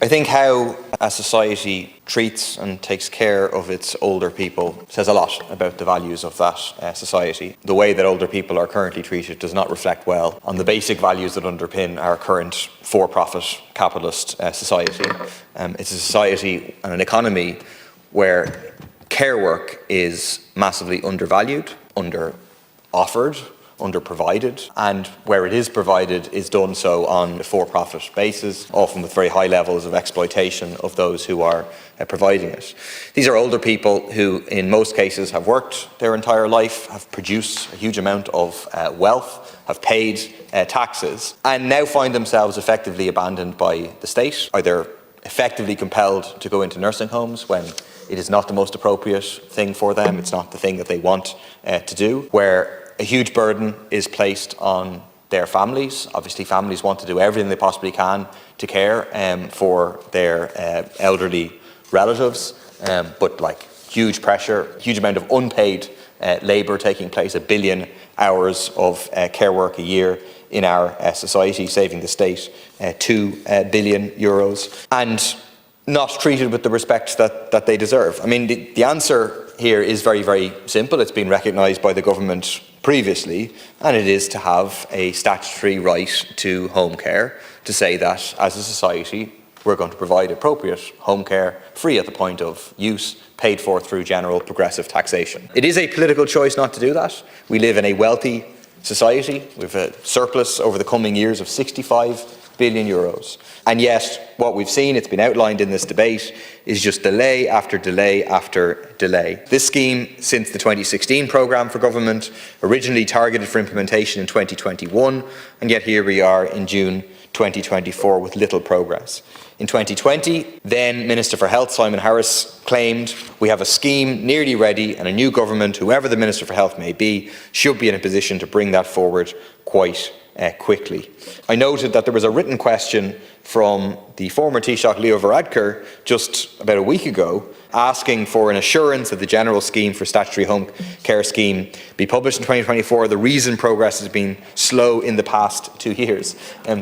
I think how a society treats and takes care of its older people says a lot about the values of that society. The way that older people are currently treated does not reflect well on the basic values that underpin our current for-profit capitalist society. It's a society and an economy where care work is massively undervalued, under-offered, under-provided, and where it is provided is done so on a for-profit basis, often with very high levels of exploitation of those who are providing it. These are older people who in most cases have worked their entire life, have produced a huge amount of wealth, have paid taxes, and now find themselves effectively abandoned by the state, either effectively compelled to go into nursing homes when it is not the most appropriate thing for them, it's not the thing that they want to do, where a huge burden is placed on their families. Obviously, families want to do everything they possibly can to care for their elderly relatives, but like huge pressure, huge amount of unpaid labour taking place, 1 billion hours of care work a year in our society, saving the state €2 billion, and not treated with the respect that they deserve. I mean, the answer here is very, very simple. It's been recognised by the government previously, and it is to have a statutory right to home care, to say that as a society we're going to provide appropriate home care, free at the point of use, paid for through general progressive taxation. It is a political choice not to do that. We live in a wealthy society. We have a surplus over the coming years of €65 billion. And yet, what we've seen, it's been outlined in this debate, is just delay after delay after delay. This scheme, since the 2016 programme for government, originally targeted for implementation in 2021, and yet here we are in June 2024 with little progress. In 2020, then Minister for Health Simon Harris claimed, "We have a scheme nearly ready and a new government, whoever the Minister for Health may be, should be in a position to bring that forward quite quickly." I noted that there was a written question from the former Taoiseach Leo Varadkar just about a week ago asking for an assurance that the general scheme for statutory home care scheme be published in 2024. The reason progress has been slow in the past 2 years.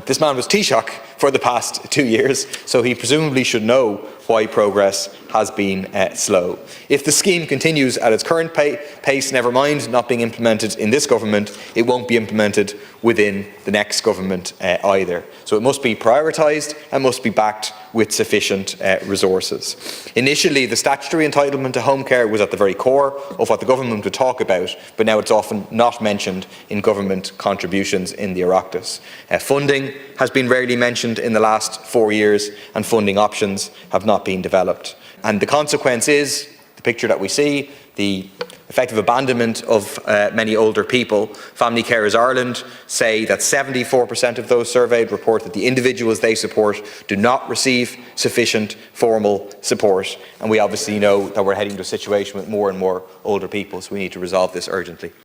This man was Taoiseach for the past 2 years, so he presumably should know why progress has been slow. If the scheme continues at its current pace, never mind not being implemented in this government, it won't be implemented within the next government either. So it must be prioritised and must be backed with sufficient resources. Initially, the statutory entitlement to home care was at the very core of what the government would talk about, but now it's often not mentioned in government contributions in the Oireachtas. Funding has been rarely mentioned in the last 4 years, and funding options have not been developed. And the consequence is the picture that we see, the effective abandonment of many older people. Family Carers Ireland say that 74% of those surveyed report that the individuals they support do not receive sufficient formal support. And we obviously know that we're heading to a situation with more and more older people, so we need to resolve this urgently.